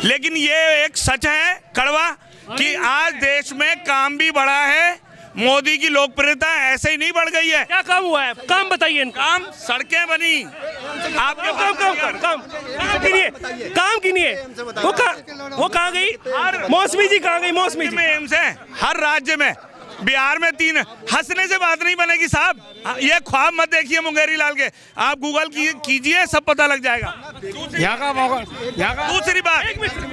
लेकिन ये एक सच है कड़वा कि आज देश में काम भी बढ़ा है। मोदी की लोकप्रियता ऐसे ही नहीं बढ़ गई है। क्या काम हुआ है? काम बताइए। काम, सड़कें बनी, आपके काम की नहीं है। वो कहाँ गई? मौसमी जी कहाँ गई? मौसमी जी एम्स है हर राज्य में, बिहार में 3। हंसने से बात नहीं बनेगी साहब, ये ख्वाब मत देखिए मुंगेरी लाल के, आप गूगल कीजिए सब पता लग जाएगा। यहाँ का दूसरी बात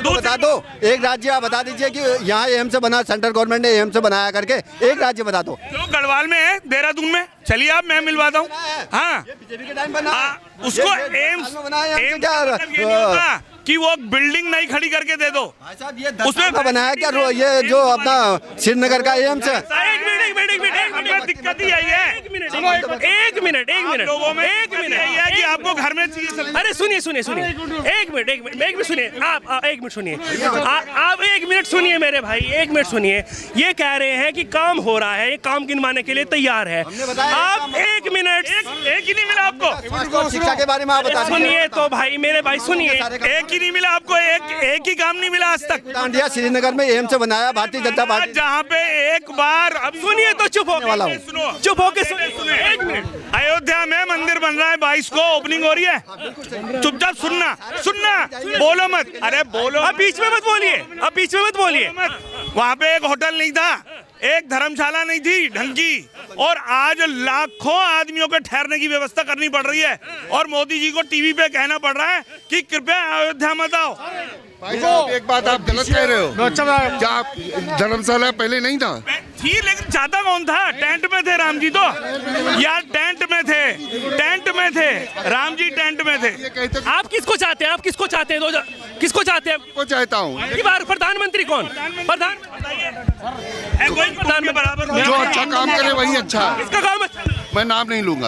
बता दो, एक राज्य आप बता दीजिए कि यहाँ एम्स बना, सेंट्रल गवर्नमेंट ने एम्स बनाया करके, एक राज्य बता दो। जो गढ़वाल में है, देहरादून में, चलिए आप मैं मिलवाता हूँ। हाँ, उसको एम्स कि वो बिल्डिंग नहीं खड़ी करके दे दो, उसमें बनाया क्या? ये जो अपना श्रीनगर का एम्स है। एक दिक्कत ही आई है। एक मिनट लोगों में एक मिनट है कि आपको घर में चाहिए। अरे सुनिए, एक मिनट सुनिए, आप एक मिनट सुनिए, आप एक मिनट सुनिए मेरे भाई, एक मिनट सुनिए। ये कह रहे हैं कि काम हो रहा है, ये काम गिनवाने के लिए तैयार है। आप एक मिनट, एक ही नहीं मिला आपको शिक्षा के बारे में आप बता सुनिए तो भाई, मेरे भाई सुनिए, एक ही नहीं मिला आपको, एक ही काम नहीं मिला आज तक। डांडिया श्रीनगर में एम्स बनाया भारतीय जनता पार्टी, जहाँ पे एक बार अब सुनिए तो चुप हो वाला हूँ। चुप होके सुनिए। एक मिनट, अयोध्या में मंदिर बन रहा है, 22 को ओपनिंग हो रही है। चुपचाप सुनना, बोलो मत, अरे बोलो, अब बीच में मत बोलिए, वहाँ पे एक होटल नहीं था, एक धर्मशाला नहीं थी ढंग की, और आज लाखों आदमियों के ठहरने की व्यवस्था करनी पड़ रही है। और मोदी जी को टीवी पे कहना पड़ रहा है कि कृपया अयोध्या मत आओ। भाई साहब, एक बात आप गलत कह रहे हो। क्या आप धर्मशाला पहले नहीं था? थी, लेकिन जाता कौन था? टेंट में थे राम जी, तो यार टेंट में थे राम जी, टेंट में थे। आप किसको चाहते हैं? किसको चाहते हैं? को चाहता हूँ ये बार प्रधानमंत्री कौन? प्रधानमंत्री बराबर जो अच्छा काम करे वही अच्छा है। इसका काम मैं नाम नहीं लूंगा,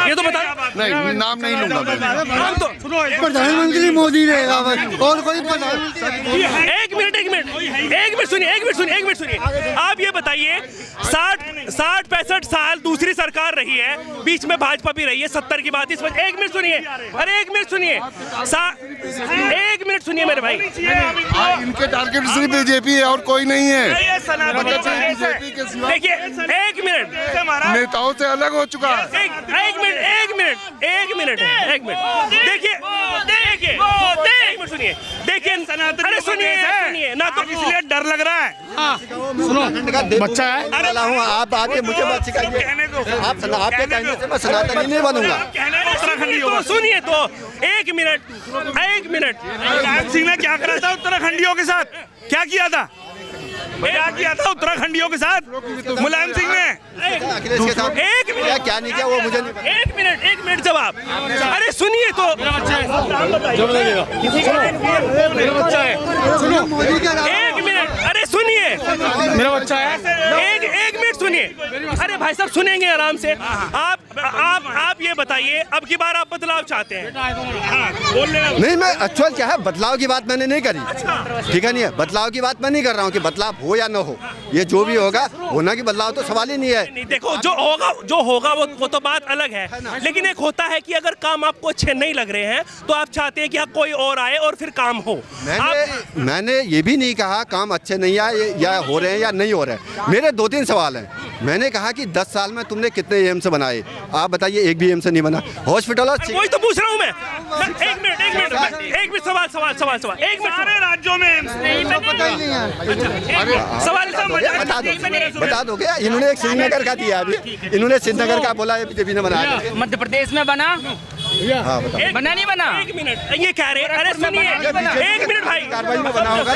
ये तो बता, नहीं नाम नहीं लूंगा मैं। नाम तो प्रधानमंत्री मोदी रहेगा और कोई एक मिनट सुनिए। आप ये बताइए, 60-65 साल दूसरी सरकार रही है, बीच में भाजपा भी रही है, 70 की बात इस वक्त। एक मिनट सुनिए, अरे एक मिनट सुनिए मेरे भाई। इनके टारगेट सिर्फ बीजेपी है और कोई नहीं है। बीजेपी के सिवा देखिए, एक मिनट, नेताओं से अलग हो चुका है। एक मिनट, सुनिए, देखिए, अरे सुनिए ना, तो इसलिए डर लग रहा है। बच्चा है, आप आके मुझे मत सिखाइए। आपके कहने से मैं सनातनी नहीं बनूंगा। उत्तराखंडी तो सुनिए तो, एक मिनट, मुलायम सिंह ने क्या करा था उत्तराखंडियों के साथ? क्या किया था उत्तराखंडियों के साथ मुलायम सिंह ने? अखिलेश के साथ एक मिनट, क्या नहीं किया वो मुझे नहीं पता। एक मिनट जवाब। अरे सुनिए तो, एक मिनट, अरे सुनिए, मेरा बच्चा है, एक मिनट सुनिए। अरे भाई साहब सुनेंगे आराम से। आप ये बताइए, अब की बार आप बदलाव चाहते हैं? नहीं, मैं एक्चुअल क्या है, बदलाव की बात मैंने नहीं करी, ठीक है? नहीं है, बदलाव की बात मैं नहीं कर रहा हूँ कि बदलाव हो या न हो, ये जो भी होगा होना, की बदलाव तो सवाल ही नहीं है। नहीं, देखो, जो होगा वो तो बात अलग है, लेकिन एक होता है कि अगर काम आपको अच्छे नहीं लग रहे हैं तो आप चाहते हैं कि हाँ कोई और आए और फिर काम हो। मैंने ये भी नहीं कहा काम अच्छे नहीं आए या हो रहे हैं या नहीं हो रहे हैं। मेरे 2-3 सवाल हैं। मैंने कहा कि 10 साल में तुमने कितने एम्स बनाए? आप बताइए, एक भी एम्स नहीं बना। हॉस्पिटल, वही तो पूछ रहा हूँ मैं। एक मिनट, सवाल, एक मिनट। सारे राज्यों में एम्स नहीं सवाल बता दो क्या? इन्होंने एक श्रीनगर का दिया, अभी इन्होंने श्रीनगर का बोला है, बीजेपी ने बनाया। मध्य प्रदेश में बना, हाँ, बना नहीं बना? एक मिनट, ये कह रहे, अरे सुनिए, एक मिनट भाई, कार्रवाई में बना होगा।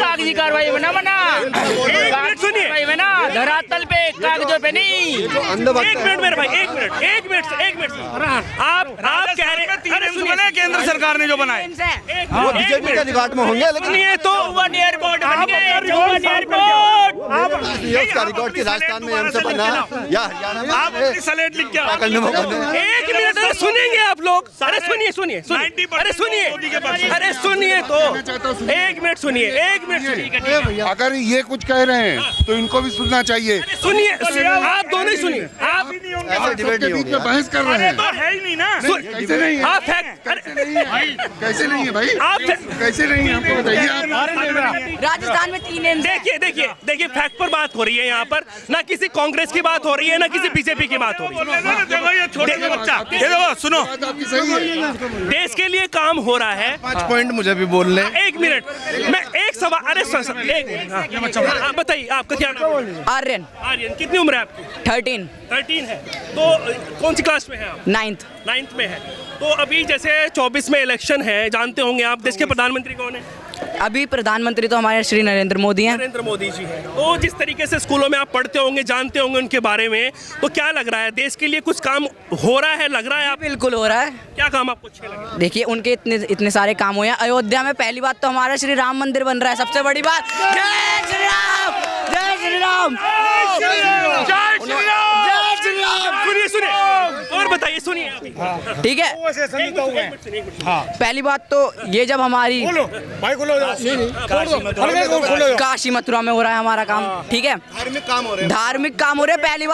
कागजी कार्रवाई बना, सुनिए बना, धरातल पे, कागजों पे नहीं। एक मिनट मेरे भाई, एक मिनट। आप कह रहे, अरे सुनिए, केंद्र सरकार ने जो बनाए वो बीजेपी के रिकॉर्ड में होंगे, लेकिन ये तो एयरपोर्ट बन गए, एयरपोर्ट आप उसका रिकॉर्ड की राजस्थान में एम्स बना या हरियाणा में आप अपनी स्लेट लिख के आओ। करने में बने। एक मिनट, अरे सुनेंगे आप लोग, अरे सुनिए सुनिए 90% अरे सुनिए, मोदी के पक्ष में। अरे सुनिए तो, एक मिनट सुनिए, एक मिनट सुनिए, अगर ये कुछ कह रहे हैं तो इनको भी सुनना चाहिए। सुनिए, आप दोनों ही सुनिए, आप ऐसे डिबेट नहीं बीच होगी। में बहस कर रहे अरे हैं। तो है ही नहीं ना। कैसे नहीं है? आप फैक्ट, कैसे नहीं है? कैसे नहीं है भाई? आप कैसे नहीं है? आपको बताइए आप। राजस्थान में 3 एम्स देखिए देखिए देखिए, फैक्ट पर बात हो रही है यहाँ पर, ना किसी कांग्रेस की बात हो रही है, ना किसी बीजेपी की बात हो रही है। देखो ये छोटे बच्चा, ये देखो सुनो, बात आपकी सही है। देश के लिए काम हो रहा है। 5 पॉइंट मुझे भी बोल ले। एक मिनट, मैं एक सवाल, अरे आप बताइए, आपका क्या नाम है? आर्यन आर्यन, कितनी उम्र है आपकी? 13 13 है। तो कौन सी क्लास में है आप? 9th 9th में है। तो अभी जैसे 24 में इलेक्शन है, जानते होंगे आप देश के प्रधानमंत्री कौन है? अभी प्रधानमंत्री तो हमारे श्री नरेंद्र मोदी हैं। नरेंद्र मोदी जी हैं। तो जिस तरीके से स्कूलों में आप पढ़ते होंगे, जानते होंगे उनके बारे में, तो क्या लग रहा है देश के लिए कुछ काम हो रहा है, लग रहा है आप? बिल्कुल हो रहा है। क्या काम आपको अच्छे लगे? देखिए उनके इतने सारे काम हुए हैं। अयोध्या में पहली बात तो हमारा श्री राम मंदिर बन रहा है, सबसे बड़ी बात। जय श्री राम, जय श्री राम, जय श्री राम। जय श्री राम। सुनिए सुनिए, और बताइए, सुनिए अभी। ठीक है, एक मिनट। पहली बात तो ये जब हमारी काशी मथुरा में हो रहा है हमारा काम, ठीक है, धार्मिक काम हो रहे हैं। धार्मिक काम हो रहे हैं। पहली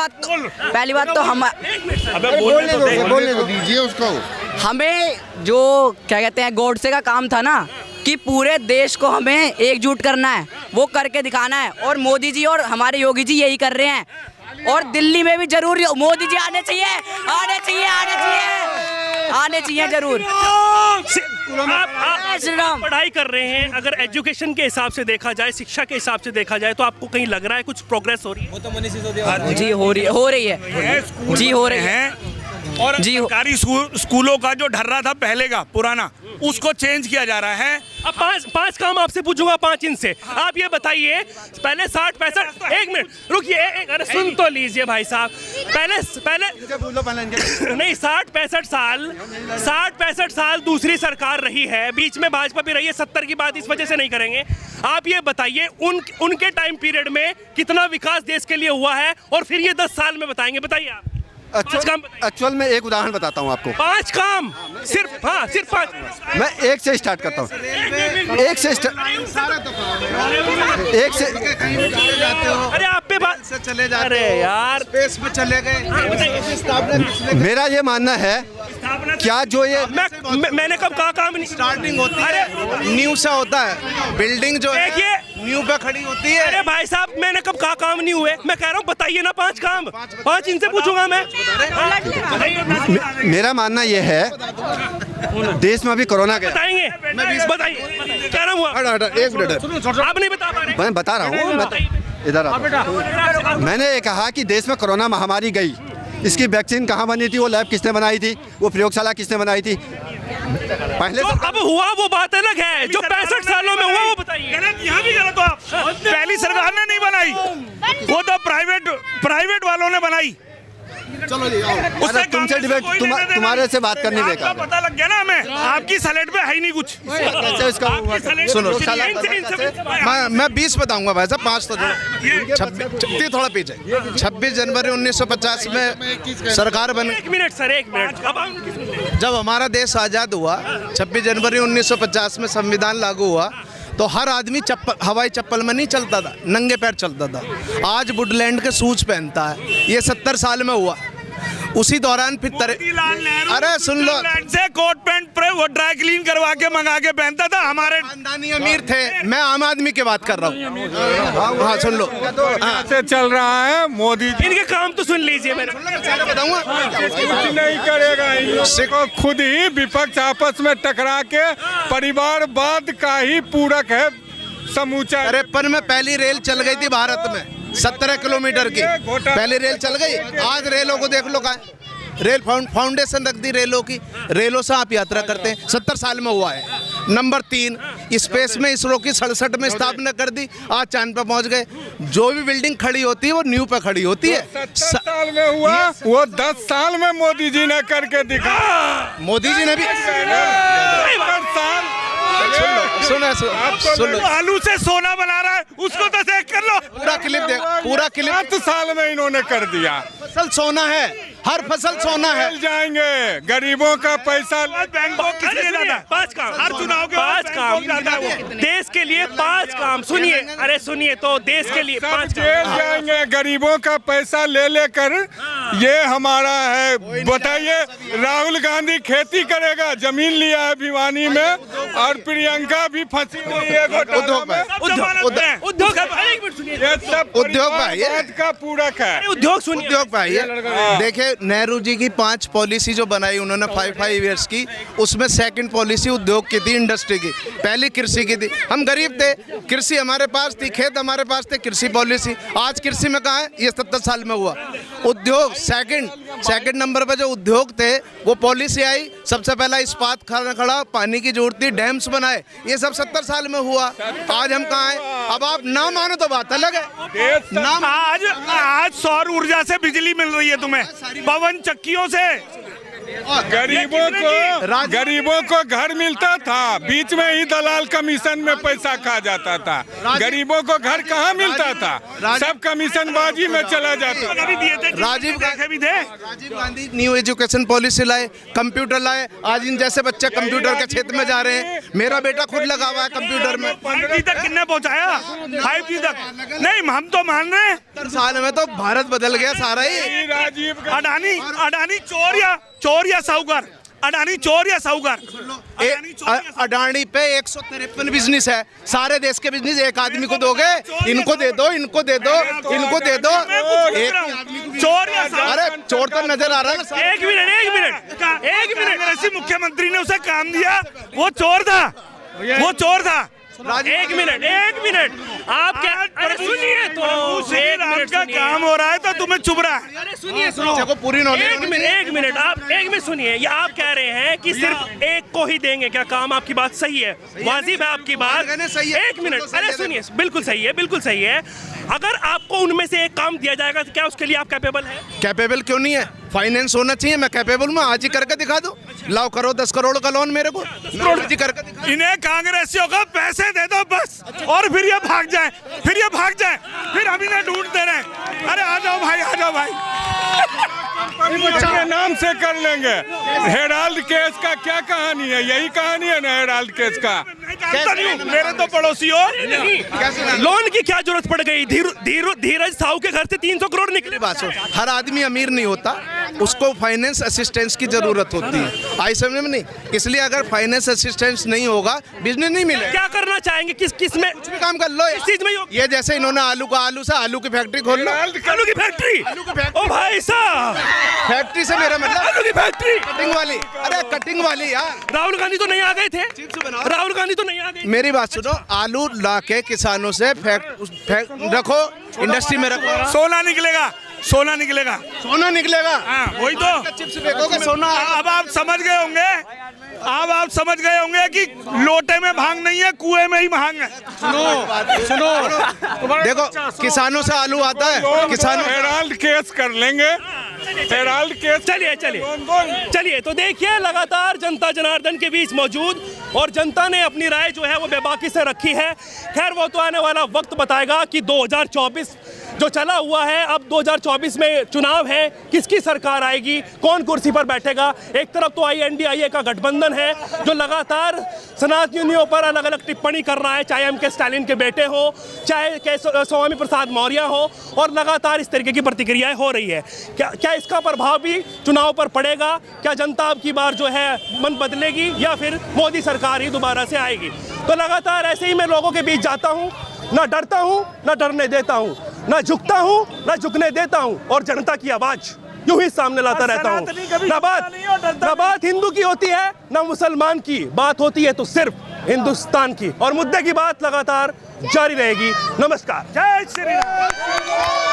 बात तो हम बोलने तो दीजिए उसको। हमें जो क्या कहते हैं गोडसे का काम था ना, कि पूरे देश को हमें एकजुट करना है, वो करके दिखाना है। और मोदी जी और हमारे योगी जी यही कर रहे हैं। और दिल्ली में भी जरूर मोदी जी आने चाहिए, आने चाहिए, आने चाहिए, आने चाहिए जरूर। आप श्री राम। पढ़ाई कर रहे हैं, अगर एजुकेशन के हिसाब से देखा जाए, शिक्षा के हिसाब से देखा जाए, तो आपको कहीं लग रहा है कुछ प्रोग्रेस हो रही है? जी हो रही है जी हो रही है। और जी हो- सरकारी स्कूलों का जो ढर्रा था पहले का पुराना, उसको चेंज किया जा रहा है। अब पांच काम आपसे पूछूंगा, 5 इनसे। आप ये बताइए, पहले 60-65, एक मिनट रुकिए, अरे सुन तो लीजिए भाई साहब। पहले नहीं, 60-65 साल दूसरी सरकार रही है, बीच में भाजपा भी रही है, 70 की बात इस वजह से नहीं करेंगे। आप ये बताइए उनके टाइम पीरियड में कितना विकास देश के लिए हुआ है, और फिर ये 10 साल में बताएंगे। बताइए आप। 5 काम बताइए। एक्चुअल में एक उदाहरण बताता हूँ आपको। 5 काम, सिर्फ 5। मैं एक से स्टार्ट करता हूँ। एक से अरे आप पे बात से चले जाते अरे हो, यार, स्पेस में चले गए। मेरा ये मानना है, क्या जो ये मैंने कब कहा काम नहीं? स्टार्टिंग होती अरे है, न्यू से होता है, बिल्डिंग जो है देखिए, न्यू पे खड़ी होती है। अरे भाई साहब, मैंने कब कहा काम नहीं हुए? मैं कह रहा हूँ बताइए ना 5 काम। 5 इनसे पूछूंगा मैं। मेरा मानना ये है, देश में अभी कोरोना गया। बताएंगे, बताइए क्या नाम हुआ? एक मिनट, आप नहीं बता पा रहे? मैं बता रहा हूँ। मैं इधर आता हूँ। मैंने ये कहा कि देश में कोरोना महामारी गई, इसकी वैक्सीन कहाँ बनी थी, वो लैब किसने बनाई थी, वो प्रयोगशाला किसने बनाई थी? पहले जो अब हुआ वो बात अलग है, जो 65 सालों में हुआ वो बताइए। गलत, यहाँ भी गलत हो आप। पहली सरकार ने नहीं बनाई, वो तो प्राइवेट वालों ने बनाई। चलो जी, उससे तुमसे डिबेट, तुम्हारे से बात करनी आपका बेकार है। पता लग गया ना हमें, आपकी स्लेट पे है ही नहीं कुछ। कैसे इसका हुआ? सुनो, मैं 20 बताऊंगा भाई साहब, 5 तो जो 26 थोड़ा पीछे। 26 जनवरी 1950 में सरकार बनी। एक मिनट सर, एक मिनट। अब हम किस में? जब हमारा देश आज़ाद हुआ, 26 जनवरी 1950 में संविधान लागू हुआ, तो हर आदमी हवाई चप्पल में नहीं चलता था, नंगे पैर चलता था। आज वुडलैंड के शूज पहनता है। ये 70 साल में हुआ। उसी दौरान फिर मोतीलाल नेहरू अरे सुन लो, स्विट्जरलैंड से कोट पैंट पर वो ड्राई क्लीन करवा के मंगा के पहनता था। हमारे खानदानी अमीर थे, मैं आम आदमी की बात कर रहा हूँ। हाँ सुन लो, से चल रहा है मोदी जी। इनके काम तो सुन लीजिए मेरे। बताऊंगा। कुछ नहीं करेगा, इसको खुद ही विपक्ष आपस में टकरा के परिवारवाद का ही पूरक है समूचा। 53 में पहली रेल चल गई थी भारत में, 17 किलोमीटर की पहली रेल चल गई। आज रेलों को देख लो, कहाँ रेल फाउंडेशन रख दी रेलों की, रेलों से आप यात्रा करते हैं। 70 साल में हुआ है। नंबर 3, स्पेस में इसरो की 67 में स्थापना कर दी, आज चांद पे पहुंच गए। जो भी बिल्डिंग खड़ी होती है वो न्यू पे खड़ी होती है। 70 साल में हुआ, वो 10 साल में मोदी जी ने करके दिखा। मोदी जी ने भी सुन लो। आलू से सोना बना रहा है, उसको तो चेक कर लो। पूरा क्लिप देख, पूरा क्लिप। 7 साल में इन्होंने कर दिया। फसल सोना है, हर फसल सोना है। मिल जाएंगे गरीबों का पैसा। बैंक को किसने जाना है? 5 काम, हर चुनाव के 5 काम जाता है वो। देश के लिए 5 काम। सुनिए, अरे सुनिए तो देश के लिए सब 5 जेल काम। जाएंगे गरीबों का पैसा ले लेकर। ये हमारा है। बताइए, राहुल गांधी खेती करेगा, जमीन लिया है भिवानी में, और प्रियंका भी फंसी हुई है घोटाला में। उद्योग, अरे एक मिनट सुनिए, ये सब उद्योग भाई है। परिवारवाद का पूरक है। उद्योग सुनिए। उद्योग भाई है। देखिए, नेहरू जी की 5 पॉलिसी जो बनाई उन्होंने 5 ईयर्स की, उसमें सेकंड पॉलिसी उद्योग की थी, इंडस्ट्री की। पहली कृषि की थी। हम गरीब थे, कृषि हमारे पास थी, खेत हमारे पास थे, कृषि पॉलिसी। आज कृषि में कहाँ है? ये 70 साल में हुआ। उद्योग सेकंड नंबर पर जो उद्योग थे, वो पॉलिसी आई। सबसे पहला इस्पात खड़ा, पानी की जरूरत थी, डैम्स बनाए। ये सब 70 साल में हुआ। आज हम कहाँ हैं? अब आप ना मानो तो बात अलग है। ना आज सौर ऊर्जा से बिजली मिल रही है तुम्हें, पवन चक्कियों से। गरीबों को घर मिलता था, बीच में ही दलाल कमीशन में पैसा खा जाता था। गरीबों को घर कहाँ मिलता था? सब कमीशन बाजी में चला जाता था। राजीव भी थे। गांधी न्यू एजुकेशन पॉलिसी लाए, कंप्यूटर लाए। आज इन जैसे बच्चे कंप्यूटर के क्षेत्र में जा रहे हैं। मेरा बेटा खुद लगा हुआ है कंप्यूटर में। 5G तक किसने पहुंचाया? 5G तक नहीं, हम तो मान रहे हैं। 70 साल में तो भारत बदल गया सारा ही। राजीव अडानी चोर या साहूकार। अडानी चोर या साहूकार? अडानी पे 153 बिजनेस है। सारे देश के बिजनेस एक आदमी को दोगे? इनको दे दो, इनको दे दो, इनको दे दो। चोर या साहूकार? अरे चोर तो नजर आ रहा है ना। एक मिनट। ऐसे मुख्यमंत्री ने उसे काम दिया, वो चोर था। एक मिनट। आप क्या? अरे सुनिए तो, एक मिनट का सुनिए। काम हो रहा है तो तुम्हें चुप रहा है। अरे सुनिए, को पूरी नॉलेज एक मिनट आप एक मिनट सुनिए। ये आप कह रहे हैं कि सिर्फ एक को ही देंगे क्या काम? आपकी बात सही है, वाजिब है आपकी बात। सही है। एक मिनट, अरे सुनिए, बिल्कुल सही है। अगर आपको उनमें से एक काम दिया जाएगा तो क्या उसके लिए आप कैपेबल हैं? कैपेबल क्यों नहीं है? फाइनेंस होना चाहिए। मैं कैपेबल में आज ही करके दिखा दूं। लाओ करो 10 करोड़ का लोन मेरे को, आज ही करके दिखा। इन्हें कांग्रेसियों को पैसे दे दो बस, और फिर ये भाग जाए, फिर हम इन्हें ढूंढते रहे। अरे आ जाओ भाई। के नाम से कर लेंगे। हेराल्ड केस का क्या कहानी है? यही कहानी है ना हेराल्ड केस का। मेरे तो पड़ोसी हो। लोन की क्या जरूरत पड़ गई? धीरज साहू के घर से 300 करोड़ निकले। बात सुन, हर आदमी अमीर नहीं होता, उसको फाइनेंस असिस्टेंस की जरूरत होती है। आई समझ में नहीं? इसलिए अगर फाइनेंस असिस्टेंस नहीं होगा, बिजनेस नहीं मिलेगा। क्या करना चाहेंगे? किस में कुछ भी काम कर लो। इस चीज में ये जैसे इन्होंने आलू से आलू की फैक्ट्री खोल लो। आलू की फैक्ट्री। ओ भाई साहब, फैक्ट्री से मेरा मतलब आलू की फैक्ट्री, कटिंग वाली। अरे कटिंग वाली यार। राहुल गांधी तो नहीं आ गए थे? राहुल गांधी तो नहीं आ गए? मेरी बात सुनो, आलू ला के किसानों से रखो, इंडस्ट्री में रखो। सोना निकलेगा। सोना निकलेगा। हाँ, वही तो। चिप्स बेचोगे सोना। अब आप समझ गए होंगे कि लोटे में भांग नहीं है, कुएं में ही भांग है। सुनो देखो, किसानों से आलू आता है, किसानों। हेराल्ड केस कर लेंगे। Herald case. चलिए तो देखिए, लगातार जनता जनार्दन के बीच मौजूद, और जनता ने अपनी राय जो है वो बेबाकी से रखी है। खैर, वो तो आने वाला वक्त बताएगा कि 2024 जो चला हुआ है, अब 2024 में चुनाव है, किसकी सरकार आएगी, कौन कुर्सी पर बैठेगा। एक तरफ तो INDIA का गठबंधन है जो लगातार सनातनियों पर अलग अलग टिप्पणी कर रहा है, चाहे M.K. स्टालिन के बेटे हो, चाहे स्वामी प्रसाद मौर्य हो, और लगातार इस तरीके की प्रतिक्रियाएं हो रही है। क्या इसका प्रभाव भी चुनाव पर पड़ेगा? क्या जनता अब की बार जो है मन बदलेगी, या फिर मोदी सरकार ही दोबारा से आएगी? तो लगातार ऐसे ही मैं लोगों के बीच जाता हूँ, ना डरता हूँ ना डरने देता हूँ, ना झुकता हूँ ना झुकने देता हूँ, और जनता की आवाज यूं ही सामने लाता रहता हूँ। ना बात हिंदू की होती है ना मुसलमान की, बात होती है तो सिर्फ हिंदुस्तान की, और मुद्दे की बात लगातार जारी रहेगी। नमस्कार। जय श्री राम।